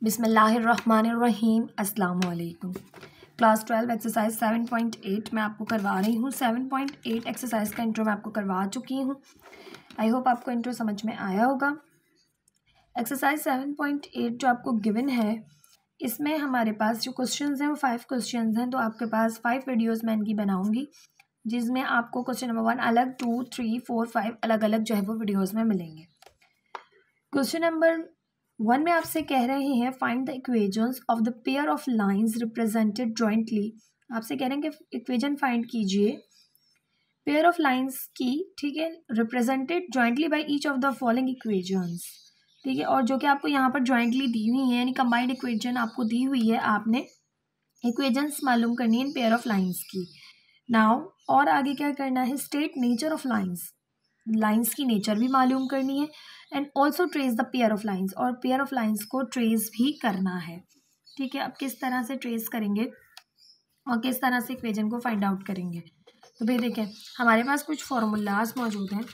बिस्मिल्लाहिर्रहमानिर्रहीम अस्सलाम वालेकुम। क्लास 12 एक्सरसाइज 7.8 मैं आपको करवा रही हूँ। 7.8 एक्सरसाइज का इंट्रो मैं आपको करवा चुकी हूँ। आई होप आपको इंट्रो समझ में आया होगा। एक्सरसाइज 7.8 जो आपको गिवन है, इसमें हमारे पास जो क्वेश्चंस हैं वो 5 क्वेश्चंस हैं। तो आपके पास 5 वीडियोज़ मैं इनकी बनाऊँगी, जिसमें आपको क्वेश्चन नंबर 1 अलग, 2, 3, 4, 5 अलग अलग जो है वो वीडियोज़ में मिलेंगे। क्वेश्चन नंबर 1 में आपसे कह रहे हैं find the equations of the pair of lines represented jointly. आपसे कह रहे हैं कि इक्वेशन फाइंड कीजिए पेयर ऑफ लाइंस की, ठीक है, represented jointly by each of the following equations, ठीक है, और जो कि आपको यहाँ पर जॉइंटली दी हुई है, यानी कंबाइंड इक्वेशन आपको दी हुई है। आपने इक्वेशंस मालूम करनी है इन पेयर ऑफ लाइंस की। नाउ और आगे क्या करना है, state nature of lines, lines की नेचर भी मालूम करनी है, and also trace the pair of lines, और पेयर ऑफ लाइंस को ट्रेस भी करना है, ठीक है। अब किस तरह से ट्रेस करेंगे और किस तरह से इक्वेशन को फाइंड आउट करेंगे, तो भाई देखें हमारे पास कुछ फार्मूलाज मौजूद हैं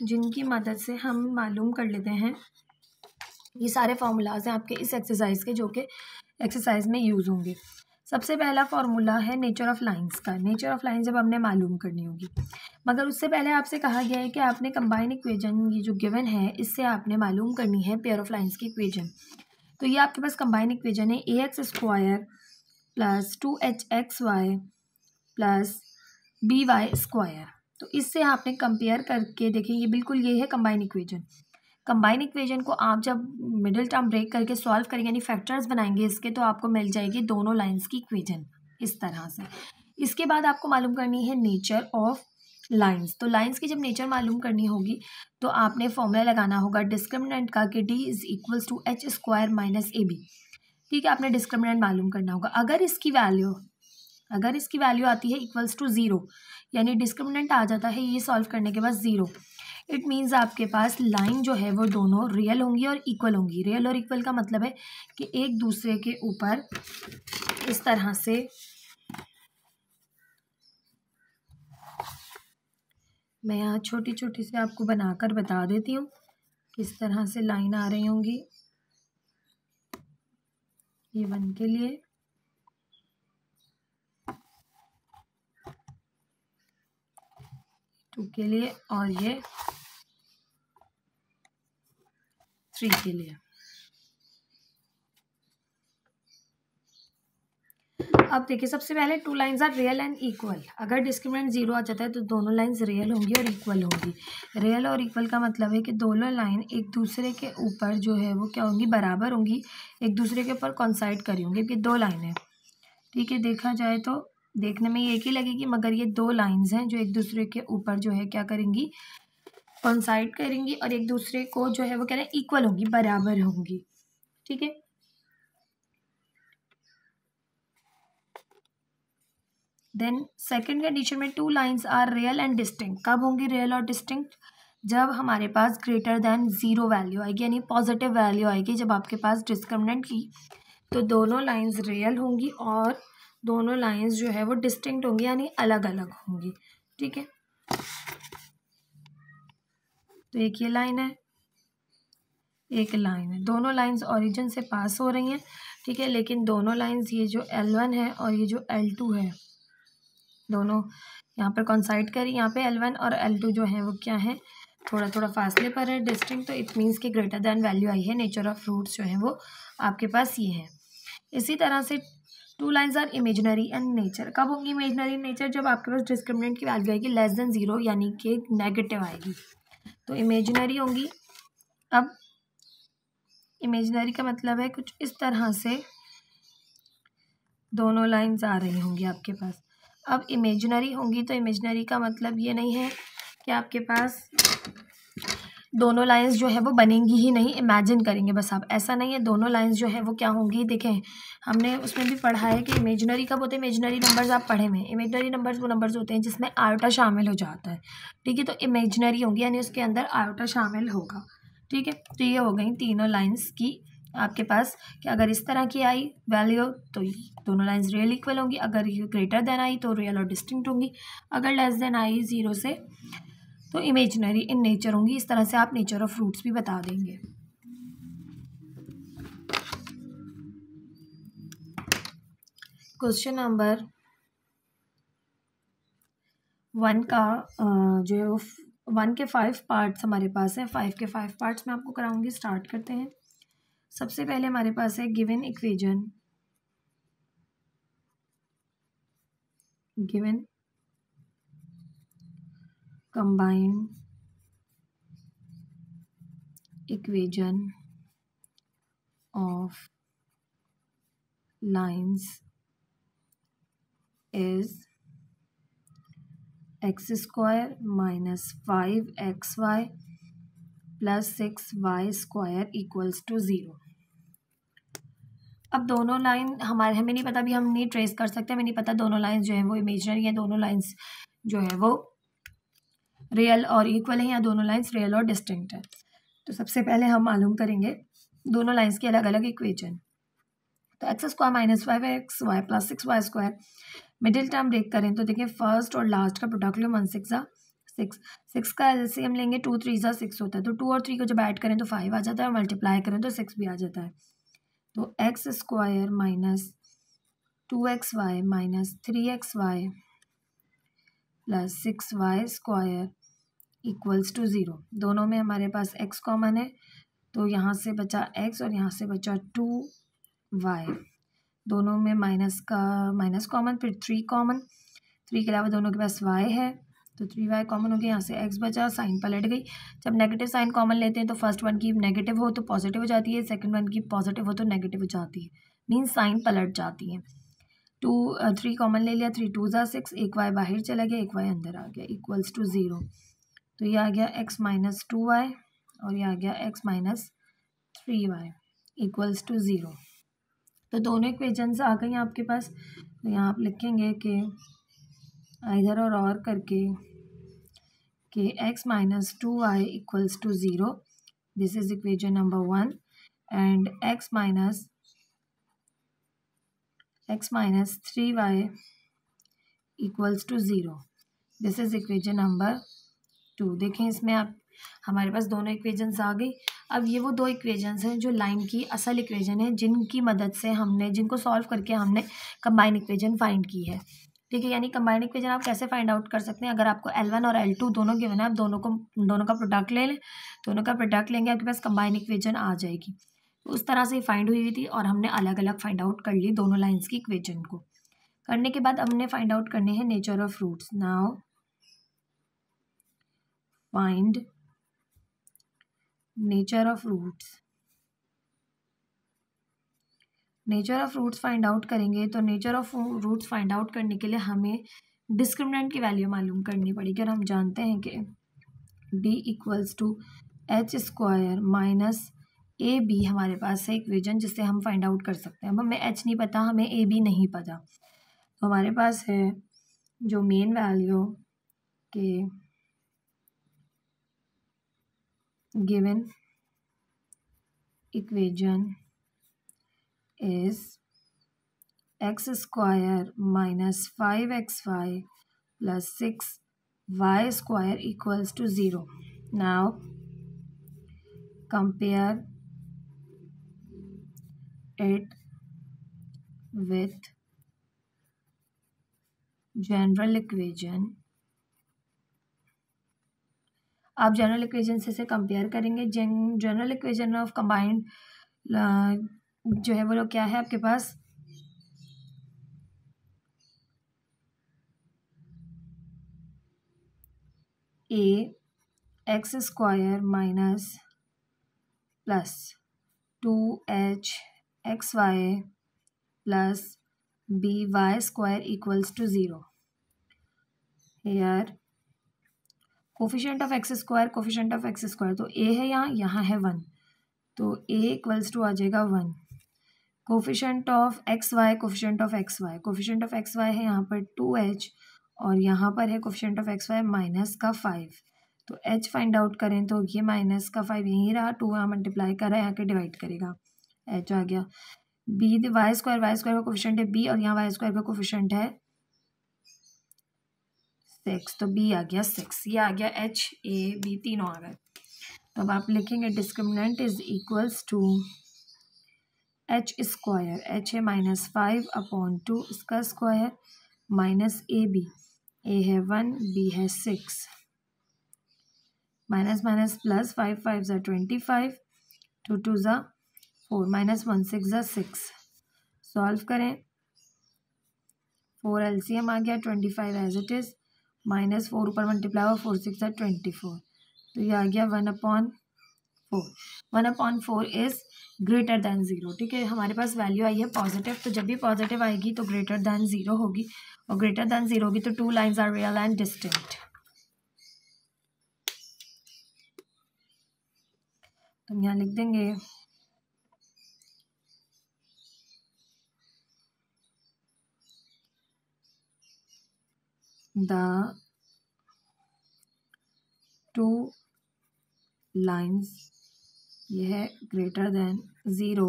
जिनकी मदद से हम मालूम कर लेते हैं। ये सारे फार्मूलाज हैं आपके इस एक्सरसाइज के, जो कि एक्सरसाइज में यूज़ होंगे। सबसे पहला फार्मूला है नेचर ऑफ लाइंस का। नेचर ऑफ लाइंस जब हमने मालूम करनी होगी, मगर उससे पहले आपसे कहा गया है कि आपने कंबाइन इक्वेशन, ये जो गिवन है, इससे आपने मालूम करनी है पेयर ऑफ लाइंस की इक्वेशन। तो ये आपके पास कंबाइन इक्वेशन है ax² plus 2hxy plus by²। तो इससे आपने कंपेयर करके देखें, ये बिल्कुल ये है कंबाइन इक्वेशन। कंबाइन इक्वेशन को आप जब मिडिल टर्म ब्रेक करके सॉल्व करेंगे, यानी फैक्टर्स बनाएंगे इसके, तो आपको मिल जाएगी दोनों लाइंस की इक्वेशन इस तरह से। इसके बाद आपको मालूम करनी है नेचर ऑफ लाइंस। तो लाइंस की जब नेचर मालूम करनी होगी तो आपने फॉर्मूला लगाना होगा डिस्क्रिमिनेंट का कि d = h² - ab, ठीक है। आपने डिस्क्रिमिनेंट मालूम करना होगा। अगर इसकी वैल्यू आती है =0, यानी डिस्क्रिमिनेंट आ जाता है ये सॉल्व करने के बाद 0, इट मीन्स आपके पास लाइन जो है वो दोनों रियल होंगी और इक्वल होंगी। रियल और इक्वल का मतलब है कि एक दूसरे के ऊपर इस तरह से मैं यहाँ छोटी छोटी से आपको बनाकर बता देती हूँ किस तरह से लाइन आ रही होंगी। ये 1 के लिए, टू के लिए, और ये 3 के लिए। अब देखिए सबसे पहले 2 lines are real and equal. अगर डिस्क्रिमिनेंट 0 आ जाता है तो दोनों लाइंस रियल होंगी और इक्वल होंगी। रियल और इक्वल का मतलब है कि दोनों लाइन एक दूसरे के ऊपर जो है वो क्या होंगी, बराबर होंगी, एक दूसरे के ऊपर कॉन्साइड करी होंगी। कि 2 लाइनें, ठीक है, देखा जाए तो देखने में एक ही लगेगी, मगर ये 2 लाइन्स हैं जो एक दूसरे के ऊपर जो है क्या करेंगी, कॉन्साइड करेंगी, और एक दूसरे को जो है वो कह रहे हैं इक्वल होंगी, बराबर होंगी, ठीक है। देन सेकंड कंडीशन में 2 lines are real and distinct. कब होंगी रियल और डिस्टिंक्ट? जब हमारे पास ग्रेटर देन 0 वैल्यू आएगी, यानी पॉजिटिव वैल्यू आएगी जब आपके पास डिस्क्रिमिनेंट की, तो दोनों लाइंस रियल होंगी और दोनों लाइंस जो है वो डिस्टिंक्ट होंगी, यानी अलग अलग होंगी, ठीक है। तो एक ये लाइन है, एक लाइन है, दोनों लाइंस ओरिजिन से पास हो रही हैं, ठीक है, लेकिन दोनों लाइंस, ये जो L1 है और ये जो L2 है, दोनों यहाँ पर कॉन्साइड करी। यहाँ पे L1 और L2 जो है वो क्या है, थोड़ा थोड़ा फासले पर है, डिस्टिंक्ट, तो इट मीन्स कि ग्रेटर देन वैल्यू आई है। नेचर ऑफ फ्रूट्स जो है वो आपके पास ये है। इसी तरह से 2 lines are imaginary and nature. कब होंगी इमेजिनरी नेचर? जब आपके पास डिस्क्रिमिनेंट की वैल्यू आएगी <0, यानी कि नेगेटिव आएगी, तो इमेजिनरी होंगी। अब इमेजिनरी का मतलब है कुछ इस तरह से दोनों लाइंस आ रही होंगी आपके पास। अब इमेजिनरी होंगी तो इमेजिनरी का मतलब ये नहीं है कि आपके पास दोनों लाइंस जो है वो बनेंगी ही नहीं, इमेजिन करेंगे बस आप, ऐसा नहीं है। दोनों लाइंस जो है वो क्या होंगी, देखें हमने उसमें भी पढ़ा है कि इमेजिनरी कब होते हैं। इमेजिनरी नंबर्स आप पढ़े में, इमेजिनरी नंबर्स वो नंबर्स होते हैं जिसमें आयोटा शामिल हो जाता है, ठीक है। तो इमेजिनरी होंगी यानी उसके अंदर आयोटा शामिल होगा, ठीक है। तो ये हो गई तीनों लाइंस की आपके पास कि अगर इस तरह की आई वैल्यू तो दोनों लाइंस रियल इक्वल होंगी, अगर ये ग्रेटर देन आई तो रियल और डिस्टिंक्ट होंगी, अगर लेस देन आई 0 से तो इमेजिनरी इन नेचर होंगी। इस तरह से आप नेचर ऑफ फ्रूट्स भी बता देंगे। क्वेश्चन नंबर 1 का जो 1 के 5 पार्ट्स हमारे पास है। 5 के 5 पार्ट्स मैं आपको कराऊंगी। स्टार्ट करते हैं। सबसे पहले हमारे पास है given equation, given combined equation of lines is x square minus 5xy plus 6y square equals to 0। अब दोनों लाइन हमें नहीं पता, अभी हम नहीं ट्रेस कर सकते, हमें नहीं पता दोनों लाइंस जो है वो इमेजिनरी है, दोनों लाइंस जो है वो रियल और इक्वल है, या दोनों लाइंस रियल और डिस्टिंक्ट है। तो सबसे पहले हम मालूम करेंगे दोनों लाइंस की अलग अलग इक्वेशन। तो x square minus 5xy plus 6y square, middle term break करें तो देखिए फर्स्ट और लास्ट का प्रोडक्ट लो, 1 6 6, 6 का एलसीएम लेंगे 2 3 6 होता है, तो 2 और 3 को जब ऐड करें तो 5 आ जाता है, मल्टीप्लाई करें तो 6 भी आ जाता है। तो x square minus 2xy minus 3xy plus 6y square equals to 0। दोनों में हमारे पास x कॉमन है, तो यहाँ से बचा x और यहाँ से बचा 2y। दोनों में माइनस का माइनस कॉमन, फिर 3 कॉमन, 3 के अलावा दोनों के पास y है, तो 3y कॉमन हो गया। यहाँ से x बचा, साइन पलट गई। जब नेगेटिव साइन कॉमन लेते हैं तो फर्स्ट वन की नेगेटिव हो तो पॉजिटिव हो जाती है, सेकंड वन की पॉजिटिव हो तो नेगेटिव हो जाती है, मीन्स साइन पलट जाती है। 3 कॉमन ले लिया, 3 2 6, एक y बाहर चला गया, एक y अंदर आ गया, इक्वल्स टू 0। तो ये आ गया x माइनस 2y और ये आ गया x minus 3y equals to 0। तो दोनों इक्वेशंस आ गई आपके पास। तो यहाँ आप लिखेंगे कि इधर और करके कि x minus 2y equals to 0, this is equation number 1, and x minus 3y equals to 0, this is equation number 2। देखें इसमें आप हमारे पास दोनों इक्वेशंस आ गई। अब ये वो दो इक्वेशंस हैं जो लाइन की असल इक्वेशन है, जिनकी मदद से जिनको सॉल्व करके हमने कंबाइन इक्वेशन फाइंड की है। ठीक है, यानी कंबाइन इक्वेशन आप कैसे फाइंड आउट कर सकते हैं? अगर आपको L1 और L2 दोनों गिवन है, आप दोनों का प्रोडक्ट ले लें, दोनों का प्रोडक्ट लेंगे, आपके पास कंबाइन इक्वेशन आ जाएगी। तो उस तरह से फाइंड हुई थी और हमने अलग अलग फाइंड आउट कर ली दोनों लाइन्स की इक्वेशन को। करने के बाद हमने फाइंड आउट करने हैं nature of roots. Now find nature of roots. Nature of roots find out करेंगे तो nature of roots find out करने के लिए हमें डिस्क्रिमिनेंट की वैल्यू मालूम करनी पड़ेगी, और हम जानते हैं कि d equals to h square minus A b हमारे पास है इक्वेशन जिससे हम फाइंड आउट कर सकते हैं। अब हमें h नहीं पता, हमें ए बी नहीं पता, तो हमारे पास है जो मेन वैल्यू के given equation is x square minus 5xy plus 6y square equals to 0. Now compare it with general equation. आप जनरल इक्वेशन से कंपेयर करेंगे। जनरल इक्वेशन ऑफ कंबाइंड जो है वो लोग क्या है आपके पास, a x square minus plus 2h xy plus by square equals to 0। Here coefficient of x square, coefficient of x square, तो a है यहाँ है 1, तो a इक्वल्स टू आ जाएगा 1। Coefficient of x y, coefficient of x y, coefficient of x y है यहाँ पर 2h और यहाँ पर है coefficient of x y minus का 5। तो h फाइंड आउट करें तो ये माइनस का 5 यहीं रहा, 2 यहाँ मल्टीप्लाई कर रहा है, यहाँ के डिवाइड करेगा, h आ गया। b वाई स्क्वायर का कोफिशिएंट है b और यहाँ वाई स्क्वायर का कोफिशिएंट है 6, तो b आ गया 6, ये आ गया h a b तीनों आ गए। तो अब आप लिखेंगे discriminant is equals to h square, h है -5/2 इसका स्क्वायर माइनस ए है 1, बी है 6, माइनस माइनस प्लस 5 5 ज़ा 25, 2 2 ज़ा 4, -1 6 ज़ा 6। सॉल्व करें, 4 LCM आ गया, 25 एज इट इज़, -4 ऊपर मल्टीप्लाई हुआ, 4 6 ज़ा 24, तो ये आ गया 1/4। 1/4 इज़ ग्रेटर दैन 0। ठीक है, हमारे पास वैल्यू आई है पॉजिटिव, तो जब भी पॉजिटिव आएगी तो ग्रेटर दैन 0 होगी, और ग्रेटर दैन 0 होगी तो 2 lines are real and distinct. तो हम यहाँ लिख देंगे द 2 लाइन्स, ये है greater than 0,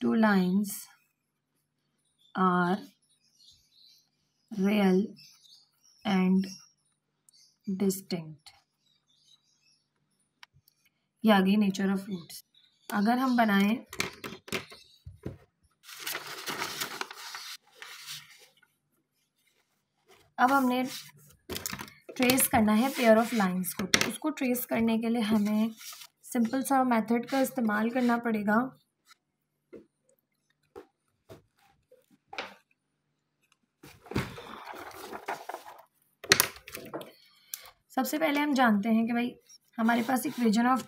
2 lines are real and distinct. ये आ गई नेचर ऑफ रूट्स। अगर हम बनाएं अब हमने ट्रेस करना है पेयर ऑफ लाइंस को, तो उसको ट्रेस करने के लिए हमें सिंपल सा मेथड का इस्तेमाल करना पड़ेगा। सबसे पहले हम जानते हैं कि भाई हमारे पास इक्वेशन ऑफ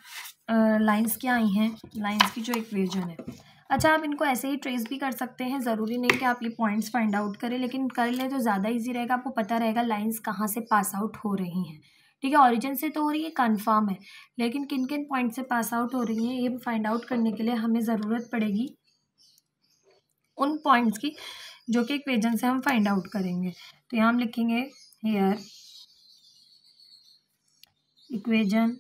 लाइंस क्या आई हैं, लाइंस की जो इक्वेशन है। अच्छा, आप इनको ऐसे ही ट्रेस भी कर सकते हैं, ज़रूरी नहीं कि आप ये पॉइंट्स फाइंड आउट करें, लेकिन कर लें तो ज़्यादा इजी रहेगा, आपको पता रहेगा लाइंस कहाँ से पास आउट हो रही हैं। ठीक है, ऑरिजिन से तो हो रही है, कन्फर्म है, लेकिन किन किन पॉइंट से पास आउट हो रही हैं ये फाइंड आउट करने के लिए हमें ज़रूरत पड़ेगी उन पॉइंट्स की जो कि इक्वेशन से हम फाइंड आउट करेंगे। तो यहाँ हम लिखेंगे hair equation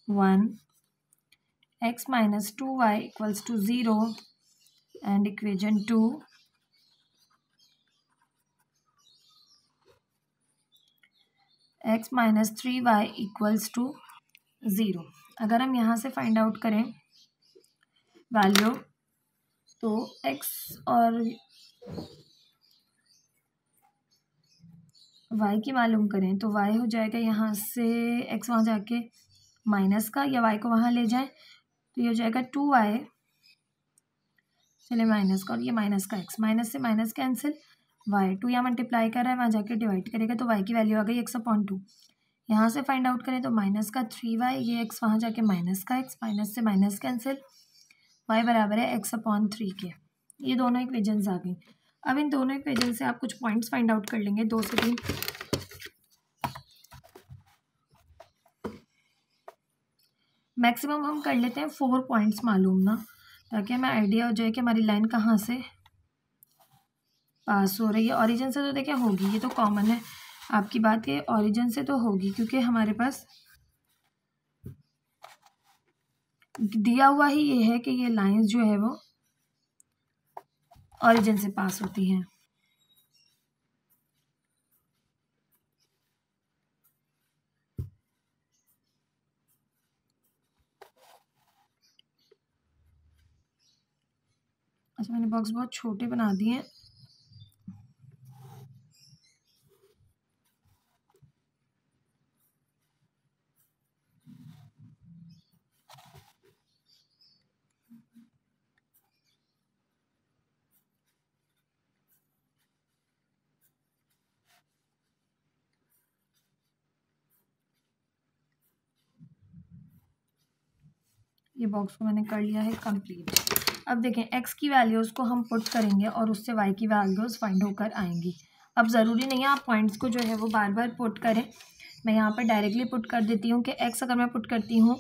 1 x minus 2y equals to 0 and equation 2 x minus 3y equals to 0। अगर हम यहाँ से फाइंड आउट करें वैल्यू, तो x और y की मालूम करें तो y हो जाएगा यहाँ से x वहाँ जाके माइनस का, या y को वहाँ ले जाएं तो ये हो जाएगा 2y, चलिए माइनस का, और ये माइनस का x, माइनस से माइनस कैंसिल, y 2 यहाँ मल्टीप्लाई कर रहा है, वहाँ जाके डिवाइड करेगा तो y की वैल्यू आ गई x/2। यहाँ से फाइंड आउट करें तो माइनस का 3y, ये x वहाँ जाके माइनस का x, माइनस से माइनस कैंसिल, y बराबर है x/3 के। ये दोनों इक्वेशंस आ गई। अब इन दोनों इक्वेशन से आप कुछ पॉइंट्स फाइंड आउट कर लेंगे, 2 से 3। मैक्सिमम हम कर लेते हैं 4 पॉइंट्स मालूम ना, ताकि हमें आइडिया हो जाए कि हमारी लाइन कहाँ से पास हो रही है। ओरिजिन से तो देखिए होगी, ये तो कॉमन है, आपकी बात है, ओरिजिन से तो होगी क्योंकि हमारे पास दिया हुआ ही ये है कि ये लाइंस जो है वो ओरिजिन से पास होती हैं। अच्छा, मैंने बॉक्स बहुत छोटे बना दिए हैं। ये बॉक्स को मैंने कर लिया है कंप्लीट। अब देखें x की वैल्यूज़ को हम पुट करेंगे और उससे y की वैल्यूज़ फाइंड होकर आएंगी। अब ज़रूरी नहीं है आप पॉइंट्स को जो है वो बार बार पुट करें, मैं यहाँ पर डायरेक्टली पुट कर देती हूँ कि x अगर मैं पुट करती हूँ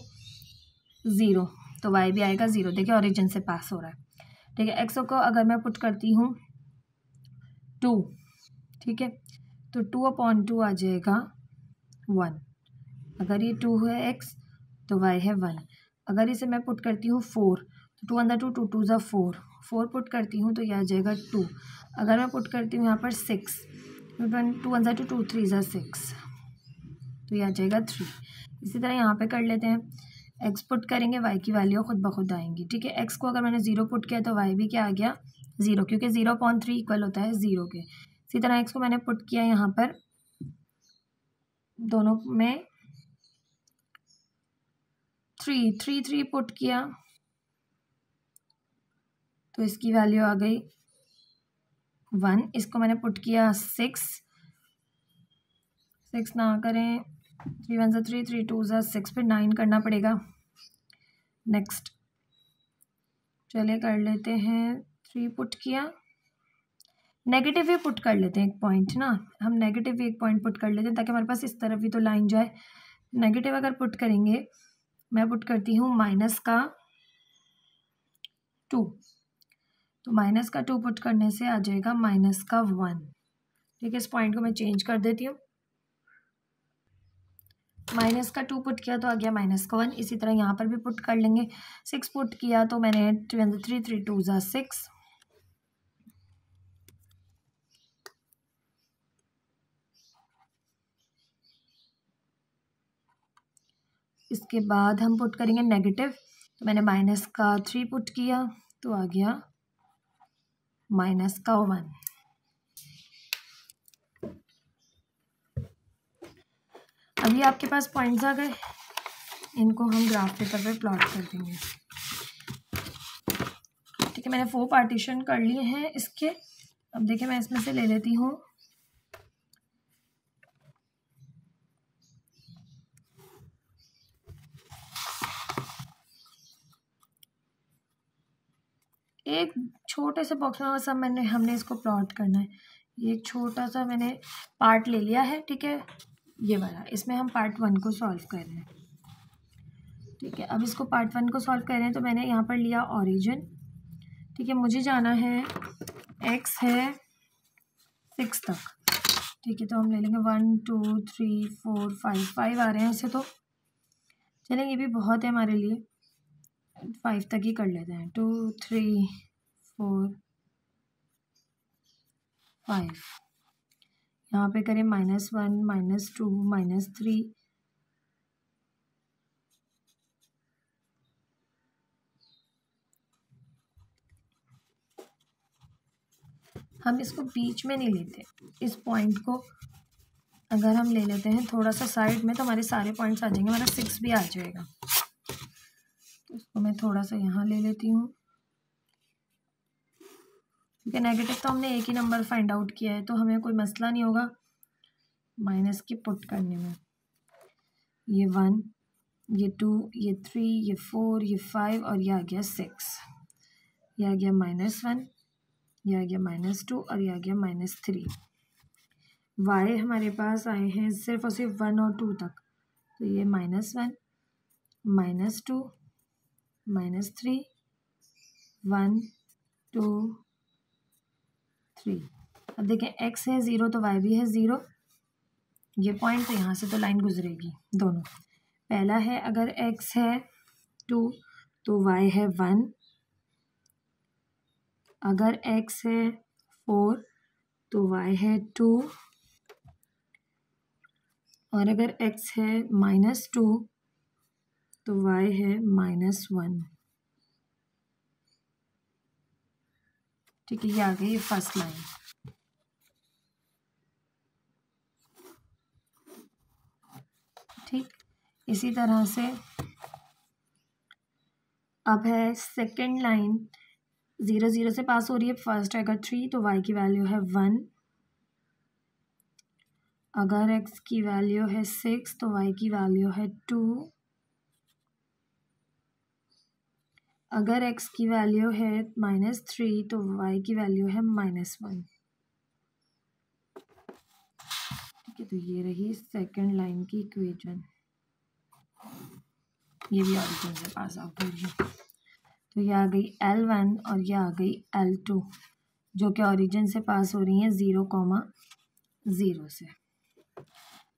0 तो y भी आएगा 0। देखिए ओरिजिन से पास हो रहा है। ठीक है, x को अगर मैं पुट करती हूँ 2, ठीक है, तो 2/2 आ जाएगा 1। अगर ये 2 है x तो y है 1। अगर इसे मैं पुट करती हूँ 4, तो 2 × 2 2 2 ज़ा 4, 4 पुट करती हूँ तो यह आ जाएगा 2। अगर मैं पुट करती हूँ यहाँ पर 6, तो 2 × 2 2 3 ज़ा 6, तो यह आ जाएगा 3। इसी तरह यहाँ पे कर लेते हैं, एक्स पुट करेंगे, वाई की वैल्यू खुद ब खुद आएंगी। ठीक है, एक्स को अगर मैंने 0 पुट किया तो वाई भी क्या आ गया 0, क्योंकि 0.3 इक्वल होता है 0 के। इसी तरह एक्स को मैंने पुट किया यहाँ पर, दोनों में 3 पुट किया तो इसकी वैल्यू आ गई 1। इसको मैंने पुट किया 6 ना करें, 3 1 3 3 2 6, फिर 9 करना पड़ेगा। नेक्स्ट चले कर लेते हैं, 3 पुट किया, नेगेटिव भी पुट कर लेते हैं एक पॉइंट ना, हम नेगेटिव भी एक पॉइंट पुट कर लेते हैं ताकि हमारे पास इस तरफ भी तो लाइन जाए। नेगेटिव अगर पुट करेंगे, मैं पुट करती हूँ -2, तो -2 पुट करने से आ जाएगा -1। ठीक है, इस पॉइंट को मैं चेंज कर देती हूँ, -2 पुट किया तो आ गया -1। इसी तरह यहाँ पर भी पुट कर लेंगे, 6 पुट किया तो मैंने 3 3 3 2 6। इसके बाद हम पुट करेंगे नेगेटिव, तो मैंने -3 पुट किया तो आ गया -1। अभी आपके पास पॉइंट्स आ गए, इनको हम ग्राफ पेपर पे प्लॉट कर देंगे। ठीक है, मैंने 4 पार्टीशन कर लिए हैं इसके। अब देखिए मैं इसमें से ले लेती हूँ एक छोटे से बॉक्स में, सब हमने इसको प्लॉट करना है। ये एक छोटा सा मैंने पार्ट ले लिया है, ठीक है, ये वाला, इसमें हम पार्ट 1 को सॉल्व कर रहे हैं। ठीक है, अब इसको पार्ट 1 को सॉल्व कर रहे हैं, तो मैंने यहाँ पर लिया ओरिजिन। ठीक है, मुझे जाना है, x है 6 तक। ठीक है, तो हम ले लेंगे 1 2 3 4 5 आ रहे हैं ऐसे, तो चलें ये भी बहुत है हमारे लिए, 5 तक ही कर लेते हैं। 2 3 4 5, यहाँ पे करें -1 -2 -3, हम इसको बीच में नहीं लेते, इस पॉइंट को अगर हम ले लेते हैं थोड़ा सा साइड में तो हमारे सारे पॉइंट्स आ जाएंगे, हमारा 6 भी आ जाएगा। तो इसको मैं थोड़ा सा यहाँ ले लेती हूँ, क्योंकि नेगेटिव तो हमने एक ही नंबर फाइंड आउट किया है, तो हमें कोई मसला नहीं होगा माइनस की पुट करने में। ये 1, ये 2, ये 3, ये 4, ये 5 और ये आ गया 6, ये आ गया -1, ये आ गया -2 और ये आ गया -3। y हमारे पास आए हैं सिर्फ और सिर्फ 1 और 2 तक, तो ये -1 -2 -3 1 2 3। अब देखें x है 0 तो y भी है 0, ये पॉइंट, तो यहाँ से तो लाइन गुजरेगी दोनों। पहला है अगर x है 2 तो y है 1, अगर x है 4 तो y है 2, और अगर x है -2 तो y है -1। ठीक है, ये आ गई फर्स्ट लाइन। ठीक, इसी तरह से अब है सेकंड लाइन, 0 0 से पास हो रही है। फर्स्ट अगर 3 तो y की वैल्यू है 1, अगर x की वैल्यू है 6 तो y की वैल्यू है 2, अगर x की वैल्यू है -3 तो y की वैल्यू है -1। ठीक है, तो ये रही सेकंड लाइन की इक्वेशन, ये भी ऑरिजिन से पास आउट हो रही है। तो ये आ गई L1 और ये आ गई L2, जो कि ऑरिजिन से पास हो रही हैं 0,0 से।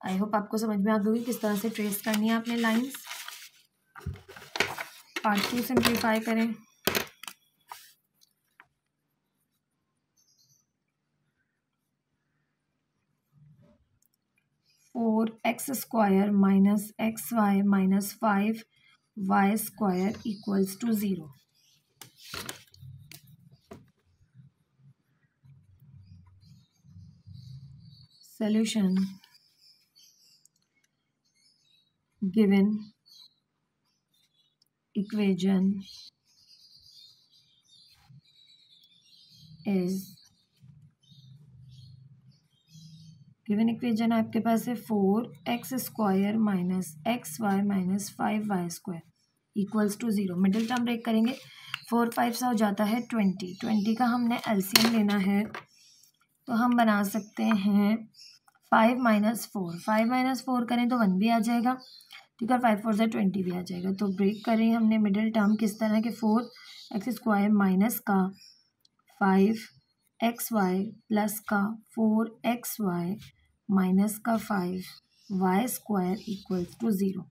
आई होप आपको समझ में आ गई किस तरह से ट्रेस करनी है आपने लाइंस। पार्ट 2 सिंप्लीफाई करें। 4x² minus xy minus 5y² equals to 0। Solution: given equation is, given equation आपके पास है 4x² minus xy minus 5y² equals to 0। Middle term break करेंगे, 4 5 से हो जाता है 20 का हमने एलसीएम लेना है, तो हम बना सकते हैं 5 माइनस 4 करें तो 1 भी आ जाएगा, ठीक है, 5 4 से 20 भी आ जाएगा। तो ब्रेक करें हमने मिडिल टर्म किस तरह के 4x² माइनस का 5xy प्लस का 4xy माइनस का 5y² इक्वल्स टू 0।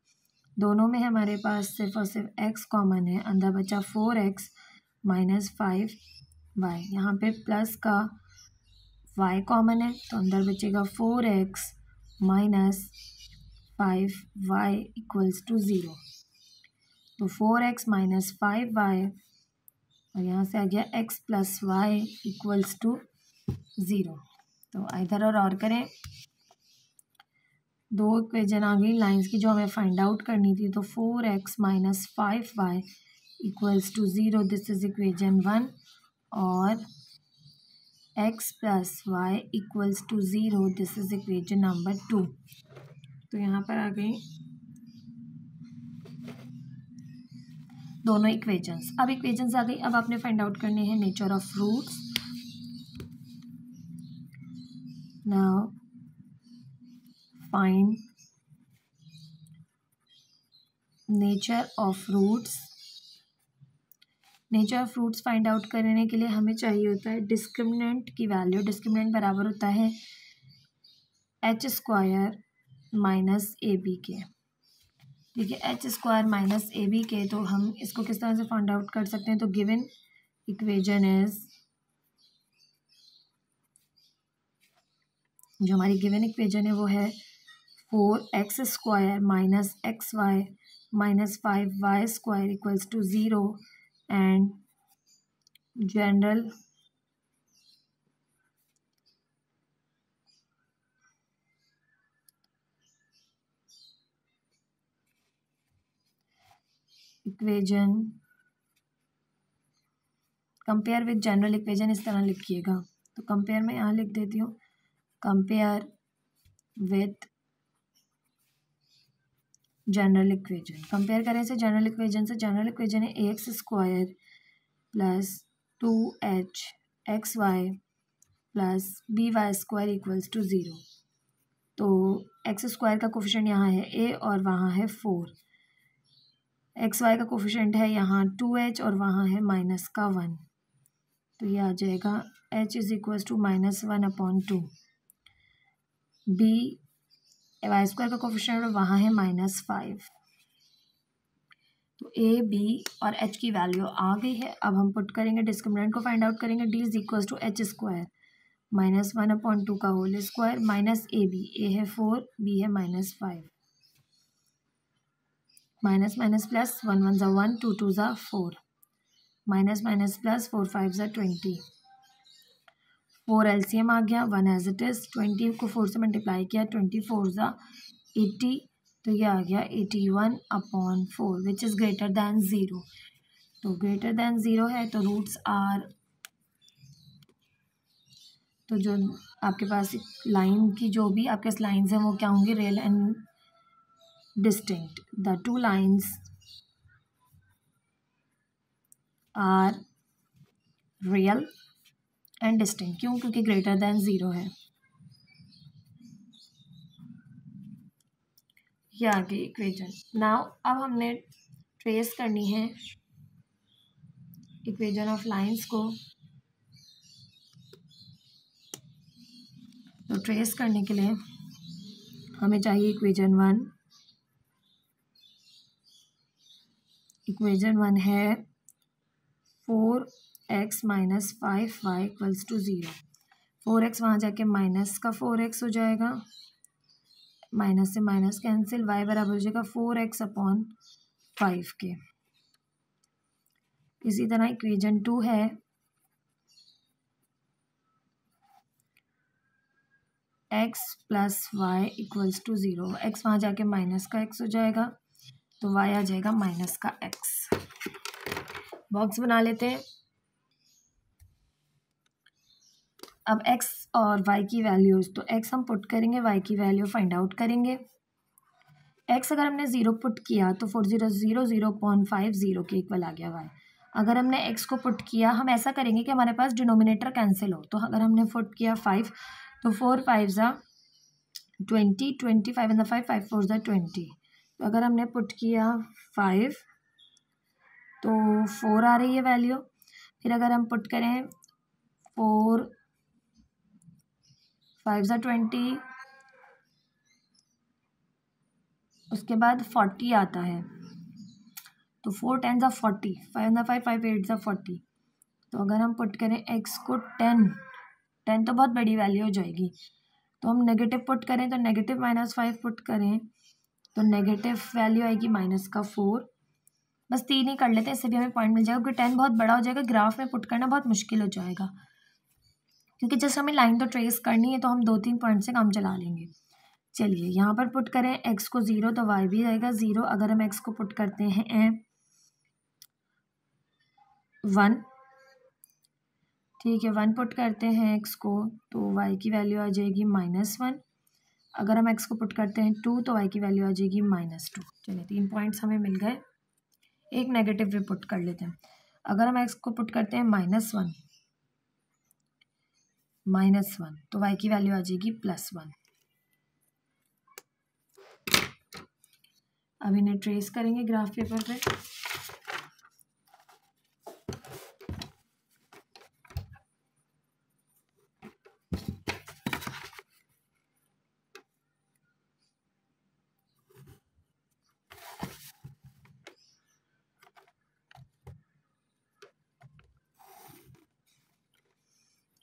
दोनों में हमारे पास सिर्फ और सिर्फ x कॉमन है, अंदर बचा 4x माइनस 5y, यहाँ पे प्लस का y कॉमन है तो अंदर बचेगा 4x minus 5y equals to 0। तो 4x माइनस 5y और यहाँ से आ गया x plus y equals to 0। तो इधर और करें, दो इक्वेशन आ गई लाइंस की जो हमें फाइंड आउट करनी थी। तो 4x minus 5y equals to 0, this is equation 1, और x plus y equals to 0, this is equation number 2। तो यहाँ पर आ गई दोनों इक्वेशंस। अब इक्वेशंस आ गई, अब आपने फाइंड आउट करने हैं nature of roots. Now find nature of roots. Nature of roots find out करने के लिए हमें चाहिए होता है डिस्क्रिमिनेंट की वैल्यू। डिस्क्रिमिनेंट बराबर होता है h² माइनस AB के, ठीक है, h² माइनस AB के। तो हम इसको किस तरह से फाइंड आउट कर सकते हैं? तो गिवन इक्वेशन इज, जो हमारी गिवन इक्वेशन है वो है 4x² minus xy minus 5y² equals to 0 and general equation compare with general equation इस तरह लिखिएगा। तो कंपेयर में यहाँ लिख देती हूँ, compare with general equation. Compare करें से जनरल इक्वेशन से, जनरल इक्वेशन है ax² plus 2hxy plus by² equals to 0। तो x² का कोफिशिएंट यहाँ है a और वहाँ है 4, xy का कोफिशिएंट है यहाँ 2h और वहाँ है माइनस का 1। तो ये आ जाएगा h is equals to -1/2। y² का कोफिशिएंट वहाँ है -5। तो a b और h की वैल्यू आ गई है। अब हम पुट करेंगे, डिस्क्रिमिनेंट को फाइंड आउट करेंगे। d is equals to h² -1/2 का whole square minus ab, a है 4 b है -5, माइनस माइनस प्लस 1 1 ज़ा 1 2 2 ज़ा 4, माइनस माइनस प्लस 4 5 ज़ा 20, 4 एलसीएम आ गया 1 एज इट इज़, 20 को 4 से मल्टीप्लाई किया 24 ज़ा 80, तो ये आ गया 81/4 विच इज़ ग्रेटर दैन 0। तो ग्रेटर दैन 0 है तो रूट्स आर, तो जो आपके पास लाइन की जो भी आपके पास लाइन्स हैं वो क्या होंगी? Real and distinct. The two lines are real and distinct. क्यों? क्योंकि ग्रेटर दैन 0 है। ये आ गई इक्वेशन। नाउ अब हमने ट्रेस करनी है इक्वेशन ऑफ लाइंस को। तो ट्रेस करने के लिए हमें चाहिए इक्वेशन 1। इक्वेशन 1 है 4x minus 5y equals to 0। 4x वहाँ जाके माइनस का 4x हो जाएगा, माइनस से माइनस कैंसिल, y बराबर हो जाएगा 4x/5 के। इसी तरह इक्वेशन 2 है x + y = 0। x वहाँ जाके माइनस का x हो जाएगा, तो y आ जाएगा माइनस का x। बॉक्स बना लेते हैं। अब x और y की वैल्यूज़, तो x हम पुट करेंगे, y की वैल्यू फाइंड आउट करेंगे। x अगर हमने 0 पुट किया तो 4000.50 के इक्वल आ गया y। अगर हमने x को पुट किया, हम ऐसा करेंगे कि हमारे पास डिनोमिनेटर कैंसिल हो, तो अगर हमने पुट किया 5 तो 4 5 20, 25 इन द 5, 5 4 20। तो अगर हमने पुट किया 5 तो 4 आ रही है वैल्यू। फिर अगर हम पुट करें 4 5 20, उसके बाद 40 आता है, तो 4 10 40, 5 इन द 5, 5 8 40। तो अगर हम पुट करें x को 10 तो बहुत बड़ी वैल्यू हो जाएगी, तो हम नेगेटिव पुट करें तो नेगेटिव -5 पुट करें तो नेगेटिव वैल्यू आएगी -4। बस 3 ही कर लेते हैं, इससे भी हमें पॉइंट मिल जाएगा, क्योंकि 10 बहुत बड़ा हो जाएगा, ग्राफ में पुट करना बहुत मुश्किल हो जाएगा। क्योंकि जस्ट हमें लाइन तो ट्रेस करनी है, तो हम 2-3 पॉइंट से काम चला लेंगे। चलिए यहाँ पर पुट करें x को 0 तो y भी आएगा 0। अगर हम x को पुट करते हैं 1, ठीक है, 1 पुट करते हैं x को तो y की वैल्यू आ जाएगी -1। अगर हम x को पुट करते हैं 2 तो y की वैल्यू आ जाएगी -2। चलिए 3 पॉइंट्स हमें मिल गए। एक नेगेटिव भी पुट कर लेते हैं। अगर हम x को पुट करते हैं -1 तो y की वैल्यू आ जाएगी +1। अब इन्हें ट्रेस करेंगे ग्राफ पेपर पे।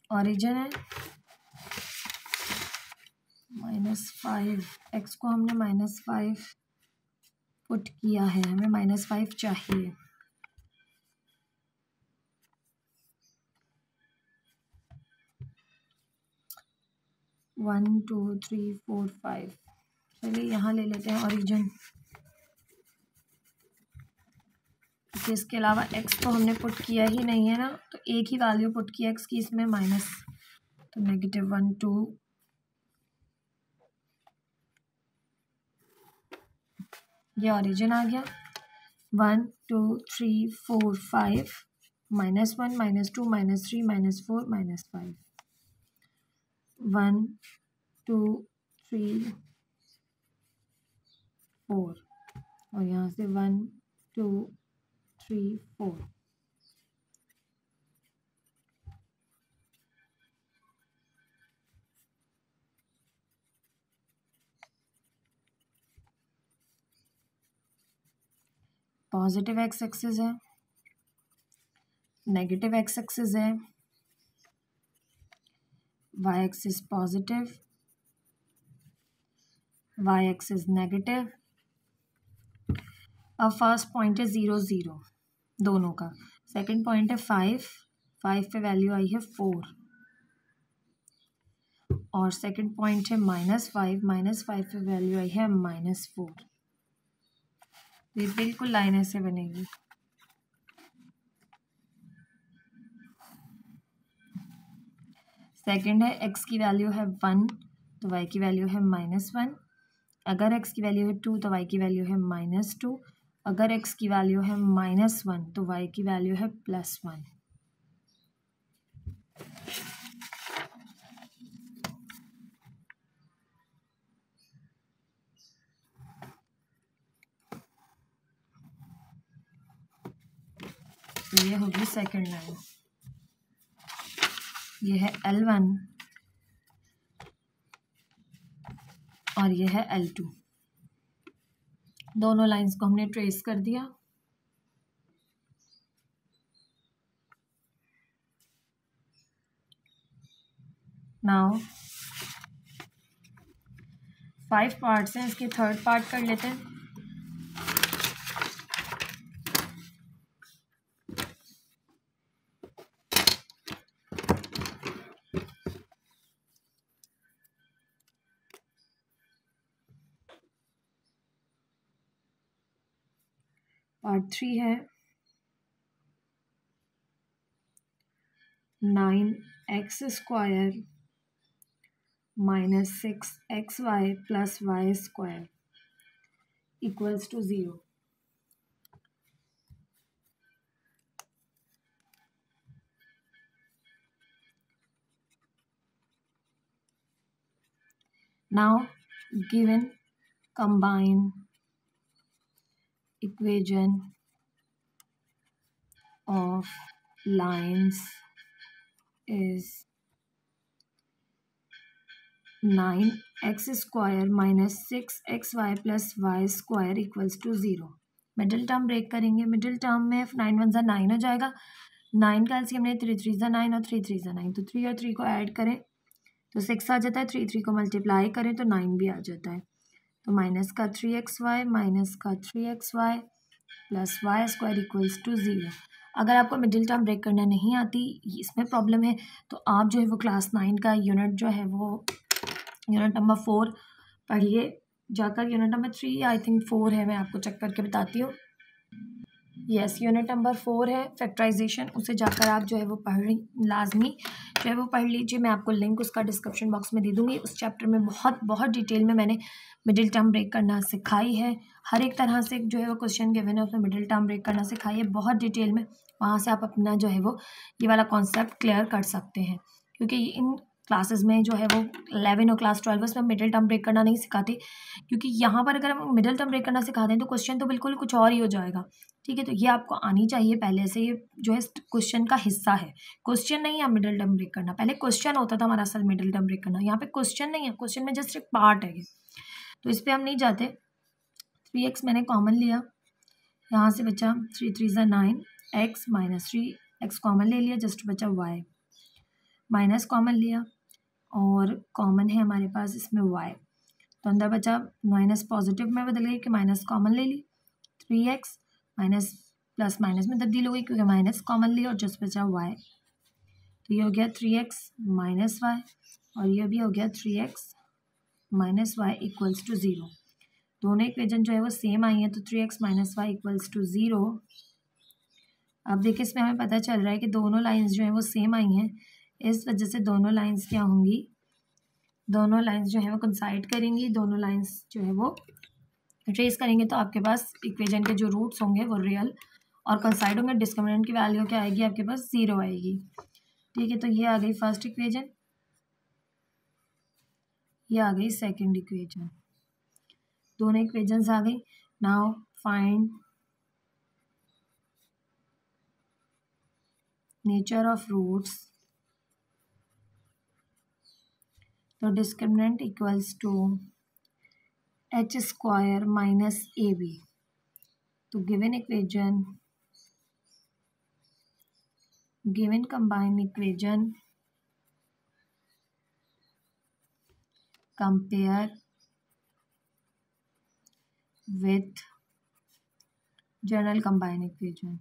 ऑरिजिन है -5, x को हमने -5 पुट किया है, हमें -5 चाहिए। वन 2 3 4 5। चलिए यहाँ ले लेते हैं ऑरिजिन। इसके अलावा x तो हमने पुट किया ही नहीं है ना, तो एक ही वैल्यू पुट किया x की, इसमें माइनस, तो -1 2, ये ऑरिजिन आ गया। 1 2 3 4 5, -1 -2 -3 -4 -5, 1 2 3 4, और यहाँ से 1 2 3 4। पॉजिटिव एक्स एक्सिस है, नेगेटिव एक्स एक्सिस है, y axis positive, y axis negative. अब फर्स्ट पॉइंट है 0 0 दोनों का। सेकंड पॉइंट है 5 पे वैल्यू आई है 4, और सेकंड पॉइंट है -5 पे वैल्यू आई है -4। ये बिल्कुल लाइन ऐसे बनेगी। सेकंड है x की वैल्यू है 1 तो y की वैल्यू है -1। अगर x की वैल्यू है 2 तो y की वैल्यू है -2। अगर x की वैल्यू है -1 तो y की वैल्यू है +1। तो ये होगी सेकंड लाइन। ये है L1 और ये है L2। दोनों लाइंस को हमने ट्रेस कर दिया। नाउ 5 पार्ट्स हैं, इसके थर्ड पार्ट कर लेते हैं। पार्ट 3 है 9x² - 6xy + y² = 0। Now given combine equation of lines is 9x² - 6xy + y² = 0। Middle term break करेंगे। मिडिल टर्म में 9 1 = 9 हो जाएगा। 9 का एलसीएम हमने 3 3 = 9 और 3 3 = 9, तो 3 और 3 को ऐड करें तो 6 आ जाता है। 3 3 को मल्टीप्लाई करें तो 9 भी आ जाता है। तो माइनस का 3xy + y² = 0। अगर आपको मिडिल टर्म ब्रेक करना नहीं आती, इसमें प्रॉब्लम है, तो आप जो है वो क्लास 9 का यूनिट जो है वो यूनिट नंबर 4 पढ़िए जाकर। यूनिट नंबर 3 आई थिंक 4 है, मैं आपको चेक करके बताती हूँ। यस, यूनिट नंबर 4 है फैक्टराइजेशन, उसे जाकर आप जो है वो लाजमी जो है वो पढ़ लीजिए। मैं आपको लिंक उसका डिस्क्रिप्शन बॉक्स में दे दूँगी। उस चैप्टर में बहुत डिटेल में मैंने मिडिल टर्म ब्रेक करना सिखाई है। हर एक तरह से जो है वो क्वेश्चन गिवन है, उसमें मिडिल टर्म ब्रेक करना सिखाई है बहुत डिटेल में। वहाँ से आप अपना जो है वो ये वाला कॉन्सेप्ट क्लियर कर सकते हैं, क्योंकि इन क्लासेस में जो है वो 11 और क्लास 12 उसमें मिडिल टर्म ब्रेक करना नहीं सिखाते, क्योंकि यहाँ पर अगर हम मिडिल टर्म ब्रेक करना सिखा दें तो क्वेश्चन तो बिल्कुल कुछ और ही हो जाएगा। ठीक है, तो ये आपको आनी चाहिए पहले से, ये जो है क्वेश्चन का हिस्सा है। क्वेश्चन नहीं है मिडिल टर्म ब्रेक करना, पहले क्वेश्चन होता था हमारा असल मिडिल टर्म ब्रेक करना। यहाँ पे क्वेश्चन नहीं है, क्वेश्चन में जस्ट एक पार्ट है ये, तो इस पर हम नहीं जाते। 3x मैंने कॉमन लिया, यहाँ से बचा 3 3 = 9, x - 3x कॉमन ले लिया, जस्ट बचा y, माइनस कॉमन लिया और कॉमन है हमारे पास इसमें y, तो अंदर बचा माइनस पॉजिटिव में बदल गई कि माइनस कॉमन ले ली। 3x माइनस प्लस माइनस में तब्दील हो गई क्योंकि माइनस कॉमन लिया और जस्ट बचा y, तो ये हो गया 3x - y और ये भी हो गया 3x - y = 0। दोनों इक्वेशन जो है वो सेम आई हैं, तो 3x - y = 0। अब देखिए इसमें हमें पता चल रहा है कि दोनों लाइंस जो हैं वो सेम आई हैं, इस वजह से दोनों लाइंस क्या होंगी, दोनों लाइंस जो है वो कंसाइड करेंगी, दोनों लाइंस जो है वो ट्रेस करेंगे, तो आपके पास इक्वेशन के जो रूट्स होंगे वो रियल और कंसाइड होंगे। डिस्क्रिमिनेंट की वैल्यू क्या आएगी आपके पास, 0 आएगी। ठीक है, तो ये आ गई फर्स्ट इक्वेशन, ये आ गई सेकंड इक्वेशन, दोनों इक्वेशंस आ गई। Now find nature of roots, तो discriminant equals to h² - ab, तो given equation, given combined equation compare with general combined equation.